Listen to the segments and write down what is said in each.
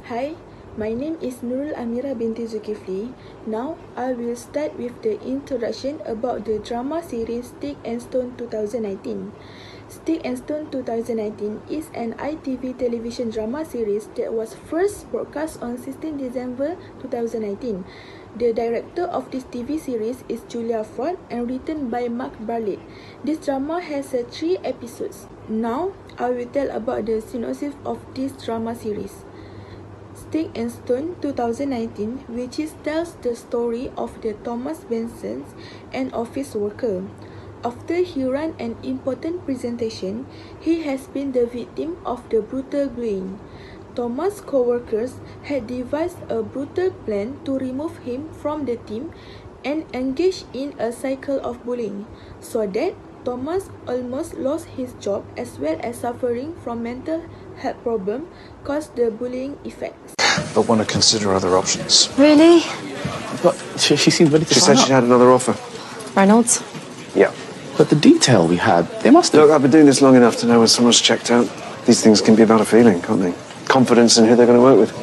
Hi, my name is Nurul Amira binti Zulkifle. Now, I will start with the introduction about the drama series Stick and Stone 2019. Stick and Stone 2019 is an ITV television drama series that was first broadcast on 16 December 2019. The director of this TV series is Julia Ford and written by Mark Bartlett. This drama has 3 episodes. Now, I will tell about the synopsis of this drama series. Stick and Stone 2019, which tells the story of the Thomas Benson, an office worker. After he ran an important presentation, he has been the victim of the brutal bullying. Thomas' co-workers had devised a brutal plan to remove him from the team and engage in a cycle of bullying, so that Thomas almost lost his job as well as suffering from mental health problems caused the bullying effects. But want to consider other options. Really? But she seemed ready to She sign said up. she had another offer. Reynolds? Yeah. But the detail we had, they must have... Look, I've been doing this long enough to know when someone's checked out. These things can be about a feeling, can't they? Confidence in who they're going to work with.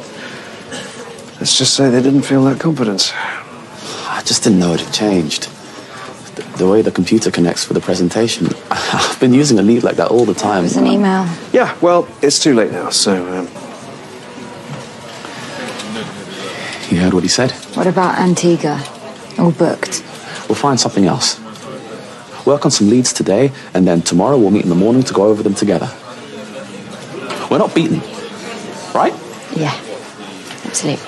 Let's just say they didn't feel that confidence. I just didn't know it had changed. The way the computer connects for the presentation. I've been using a lead like that all the time. It was an email. Yeah, well, it's too late now, so... You heard what he said? What about Antigua? All booked. We'll find something else. Work on some leads today, and then tomorrow we'll meet in the morning to go over them together. We're not beaten, right? Yeah, absolutely.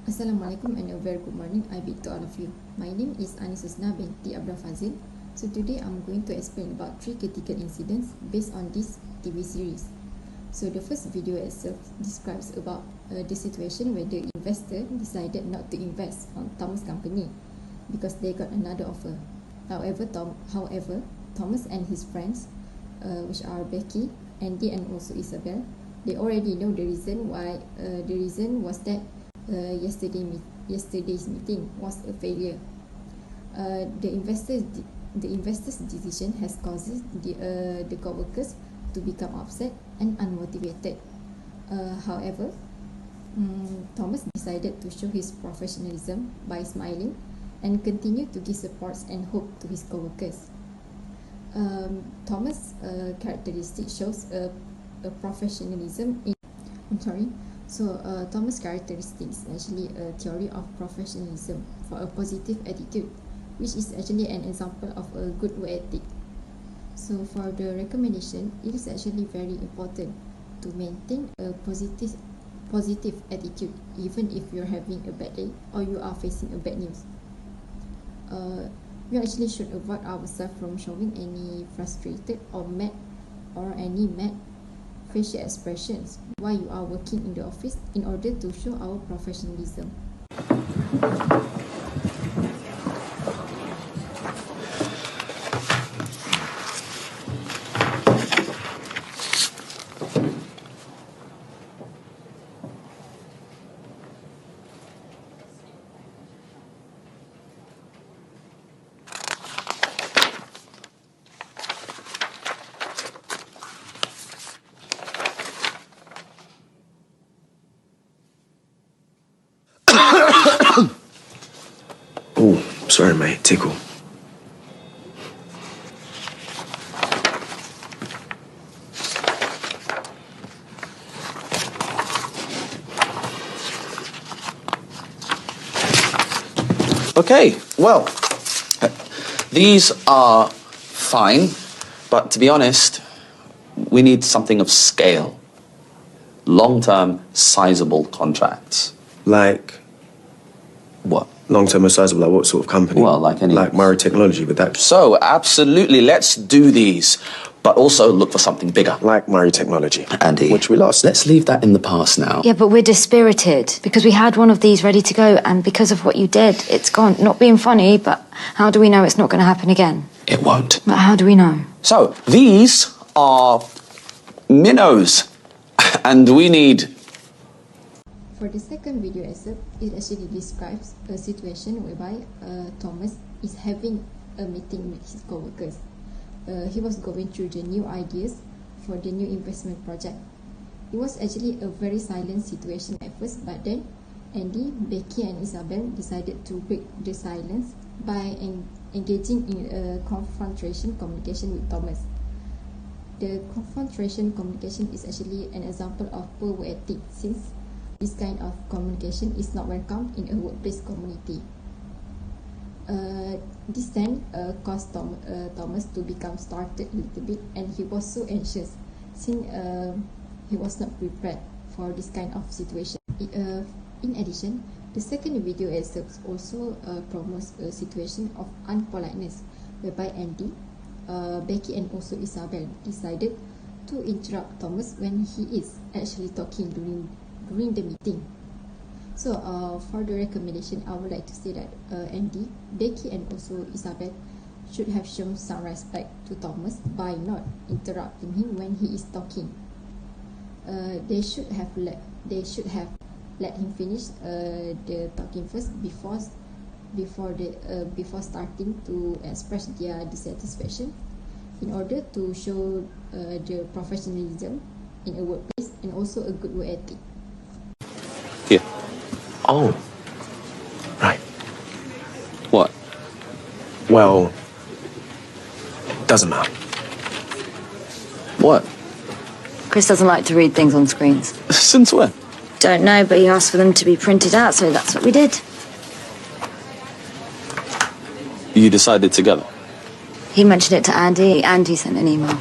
Assalamualaikum and a very good morning. I bid to all of you. My name is Husna binti Fadzil. So today I'm going to explain about 3 critical incidents based on this TV series. So the first video itself describes about the situation where the investor decided not to invest on Thomas' company because they got another offer. However, Thomas and his friends, which are Becky, Andy and also Isabel, they already know the reason why. The reason was that yesterday's meeting was a failure. The investor's decision has caused the co-workers to become upset and unmotivated. However, Thomas decided to show his professionalism by smiling and continue to give support and hope to his co-workers. Thomas' characteristic shows a professionalism in... Thomas' characteristics is actually a theory of professionalism for a positive attitude, which is actually an example of a good work ethic. So for the recommendation, it is actually very important to maintain a positive attitude even if you're having a bad day or you are facing a bad news. We actually should avoid ourselves from showing any frustrated or mad or any mad facial expressions while you are working in the office in order to show our professionalism. Oh, sorry, mate. Tickle. Okay, well, these are fine, but to be honest, we need something of scale. Long-term, sizable contracts. Like... What? Long-term or sizable, like what sort of company? Well, like any... Like Murray Technology, but that... So, absolutely, let's do these, but also look for something bigger. Like Murray Technology. Andy. Which we lost. Let's leave that in the past now. Yeah, but we're dispirited because we had one of these ready to go and because of what you did, it's gone. Not being funny, but how do we know it's not going to happen again? It won't. But how do we know? So, these are minnows, and we need... For the second video excerpt, it actually describes a situation whereby Thomas is having a meeting with his co-workers. he was going through the new ideas for the new investment project. It was actually a very silent situation at first, but then Andy, Becky and Isabel decided to break the silence by engaging in a confrontation communication with Thomas. The confrontation communication is actually an example of poor work ethic, since this kind of communication is not welcome in a workplace community. This then caused Thomas to become startled a little bit, and he was so anxious since he was not prepared for this kind of situation. In addition, the second video excerpt also promotes a situation of unpoliteness, whereby Andy, Becky and also Isabel decided to interrupt Thomas when he is actually talking during the meeting. So for the recommendation, I would like to say that Andy, Becky and also Isabel should have shown some respect to Thomas by not interrupting him when he is talking. They should have let him finish the talking first before starting to express their dissatisfaction, in order to show the professionalism in a workplace and also a good work ethic. Here. Oh. Right. What? Well, doesn't matter. What? Chris doesn't like to read things on screens. Since when? Don't know, but he asked for them to be printed out, so that's what we did. You decided together? He mentioned it to Andy. Andy sent an email.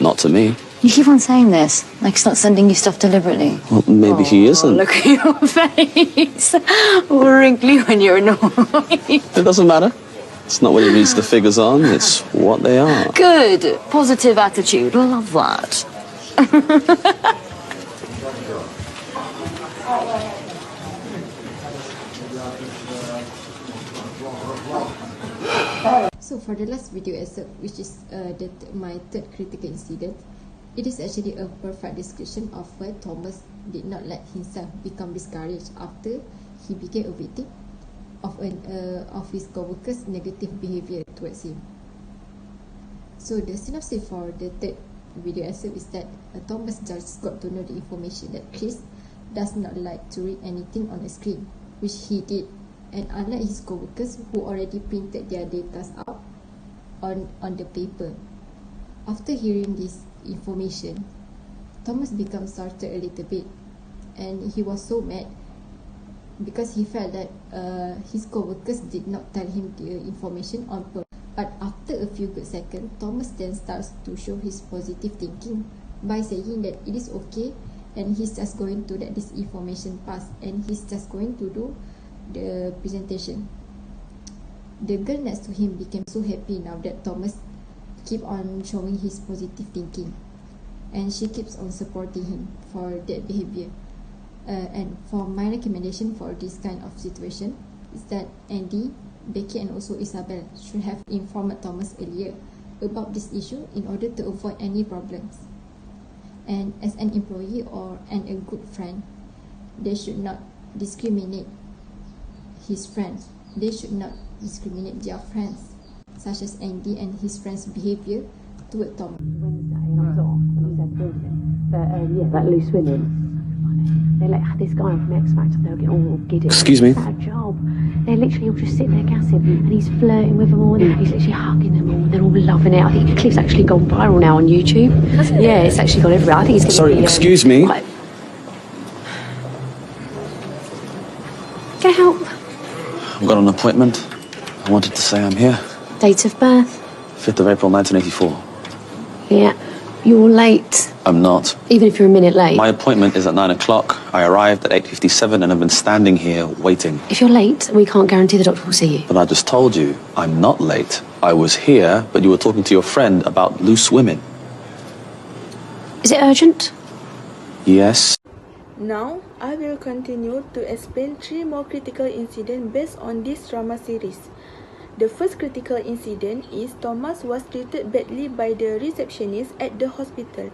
Not to me. You keep on saying this, like he's not sending you stuff deliberately. Well, maybe he isn't. Look at your face. All wrinkly when you're annoyed. It doesn't matter. It's not what he reads the figures on, it's what they are. Good. Positive attitude. Love that. So for the last video excerpt, which is my third critical incident, it is actually a perfect description of why Thomas did not let himself become discouraged after he became a victim of his co-workers' negative behavior towards him. So the synopsis for the third video excerpt is that Thomas just got to know the information that Chris does not like to read anything on a screen, which he did, and unlike his co-workers who already printed their data out on the paper. After hearing this information, Thomas becomes startled a little bit, and he was so mad because he felt that his co-workers did not tell him the information on purpose. But after a few good seconds, Thomas then starts to show his positive thinking by saying that it is okay and he's just going to let this information pass and he's just going to do the presentation. The girl next to him became so happy now that Thomas keep on showing his positive thinking, and she keeps on supporting him for that behavior. And for my recommendation for this kind of situation is that Andy, Becky and also Isabel should have informed Thomas earlier about this issue in order to avoid any problems. And as an employee and a good friend, they should not discriminate his friends. They should not discriminate their friends, such as Andy and his friends' behavior toward Thomas. Wednesday, and I was off, and I was at the building. But that loose women, they let this guy off from X Factor, they'll get all giddy. Excuse me? It's not a job. They're literally all just sitting there gassing, and he's flirting with them all, and he's literally hugging them all, they're all loving it. I think the clip's actually gone viral now on YouTube. Yeah, it's actually gone everywhere. I think it's going to be... excuse me? Quite... Get help. I've got an appointment. I wanted to say I'm here. Date of birth? 5th of April, 1984. Yeah. You're late. I'm not. Even if you're a minute late. My appointment is at 9 o'clock. I arrived at 8:57 and have been standing here waiting. If you're late, we can't guarantee the doctor will see you. But I just told you, I'm not late. I was here, but you were talking to your friend about loose women. Is it urgent? Yes. Now, I will continue to explain 3 more critical incidents based on this drama series. The first critical incident is Thomas was treated badly by the receptionist at the hospital.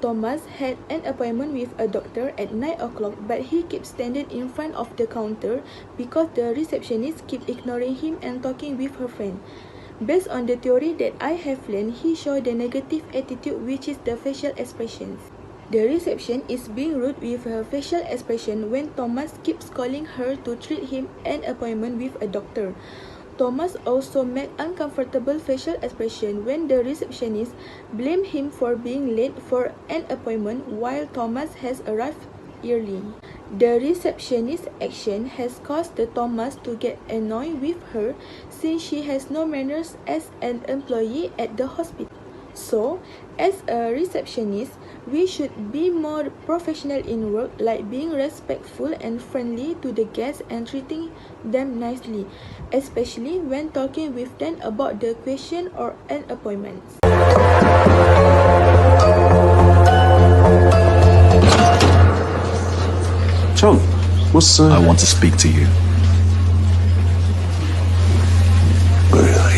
Thomas had an appointment with a doctor at 9 o'clock, but he kept standing in front of the counter because the receptionist kept ignoring him and talking with her friend. Based on the theory that I have learned, he showed the negative attitude, which is the facial expressions. The reception is being rude with her facial expression when Thomas keeps calling her to treat him an appointment with a doctor. Thomas also made uncomfortable facial expression when the receptionist blamed him for being late for an appointment while Thomas has arrived early. The receptionist's action has caused the Thomas to get annoyed with her since she has no manners as an employee at the hospital. So, as a receptionist, we should be more professional in work, like being respectful and friendly to the guests and treating them nicely, especially when talking with them about the question or an appointment. Tom, what's... I want to speak to you.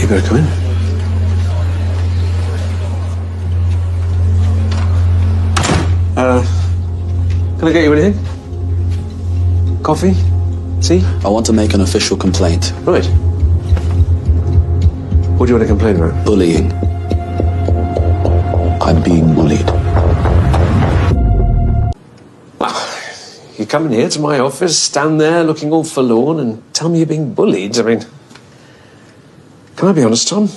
You better come in. Can I get you anything? Coffee? Tea? I want to make an official complaint. Right. What do you want to complain about? Bullying. I'm being bullied. You come in here to my office, stand there looking all forlorn and tell me you're being bullied? I mean, can I be honest, Tom?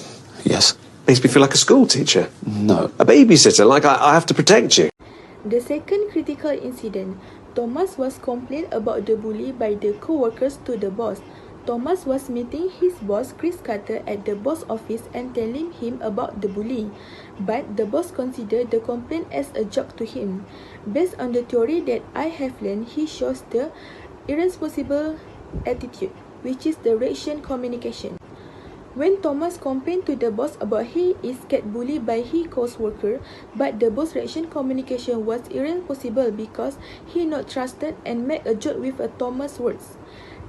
Yes. Makes me feel like a school teacher. No. A babysitter, like I have to protect you. The second critical incident, Thomas was complained about the bully by the co-workers to the boss. Thomas was meeting his boss, Chris Carter, at the boss office and telling him about the bully. But the boss considered the complaint as a joke to him. Based on the theory that I have learned, he shows the irresponsible attitude, which is the reaction communication. When Thomas complained to the boss about he is get bullied by his co-worker, but the boss' reaction communication was irresponsible because he not trusted and made a joke with a Thomas' words.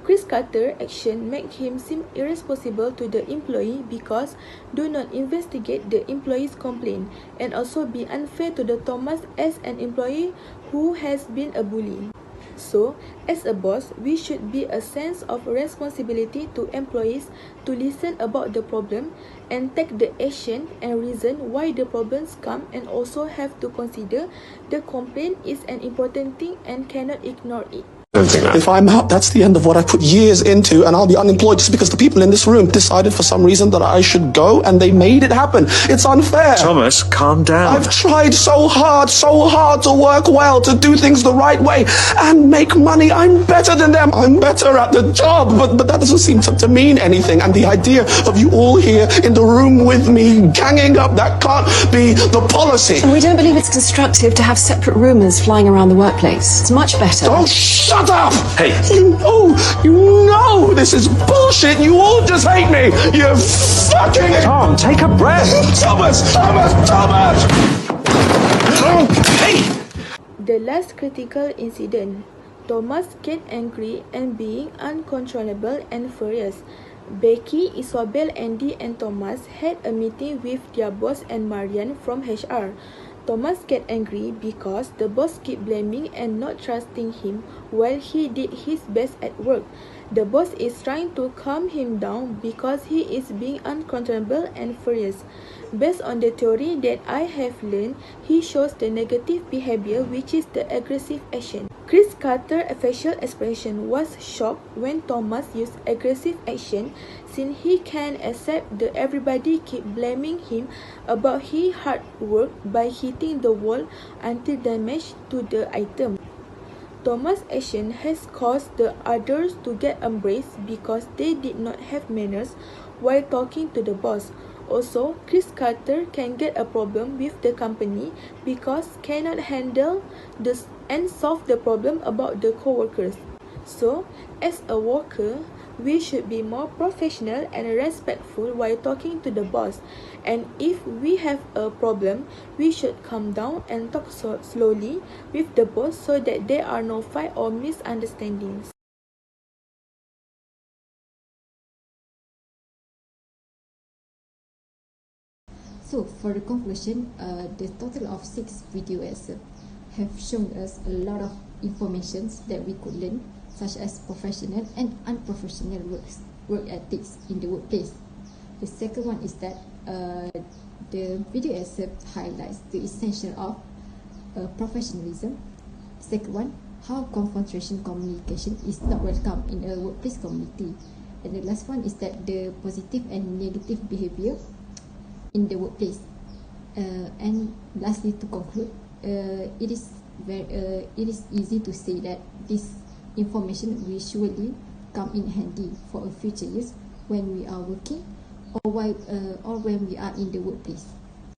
Chris Carter's action made him seem irresponsible to the employee because do not investigate the employee's complaint and also be unfair to the Thomas as an employee who has been a bully. So, as a boss, we should be a sense of responsibility to employees to listen about the problem and take the action and reason why the problems come, and also have to consider the complaint is an important thing and cannot ignore it. If I'm out, that's the end of what I put years into, and I'll be unemployed just because the people in this room decided for some reason that I should go, and they made it happen. It's unfair. Thomas, calm down. I've tried so hard to work well, to do things the right way, and make money. I'm better than them. I'm better at the job, but that doesn't seem to mean anything. And the idea of you all here in the room with me, ganging up, that can't be the policy. We don't believe it's constructive to have separate rumours flying around the workplace. It's much better. Oh, shut up! Hey. You know this is bullshit. You all just hate me. You fucking... Tom, take a breath. Thomas! Hey! The last critical incident, Thomas get angry and being uncontrollable and furious. Becky, Isabel, Andy and Thomas had a meeting with their boss and Marian from HR. Thomas get angry because the boss keep blaming and not trusting him while he did his best at work. The boss is trying to calm him down because he is being uncontrollable and furious. Based on the theory that I have learned, he shows the negative behavior, which is the aggressive action. Chris Carter's facial expression was shocked when Thomas used aggressive action, since he can accept that everybody keep blaming him about his hard work by hitting the wall until damage to the item. Thomas' action has caused the others to get embraced because they did not have manners while talking to the boss. Also, Chris Carter can get a problem with the company because cannot handle this and solve the problem about the co-workers. So, as a worker, we should be more professional and respectful while talking to the boss. And if we have a problem, we should calm down and talk slowly with the boss so that there are no fight or misunderstandings. So, for the conclusion, the total of 6 videos have shown us a lot of information that we could learn, such as professional and unprofessional work ethics in the workplace. The second one is that the video excerpt highlights the essential of professionalism. Second one, how confrontation communication is not welcome in a workplace community. And the last one is that the positive and negative behavior in the workplace. And lastly, to conclude, it is easy to say that this information will surely come in handy for a future use when we are working or when we are in the workplace.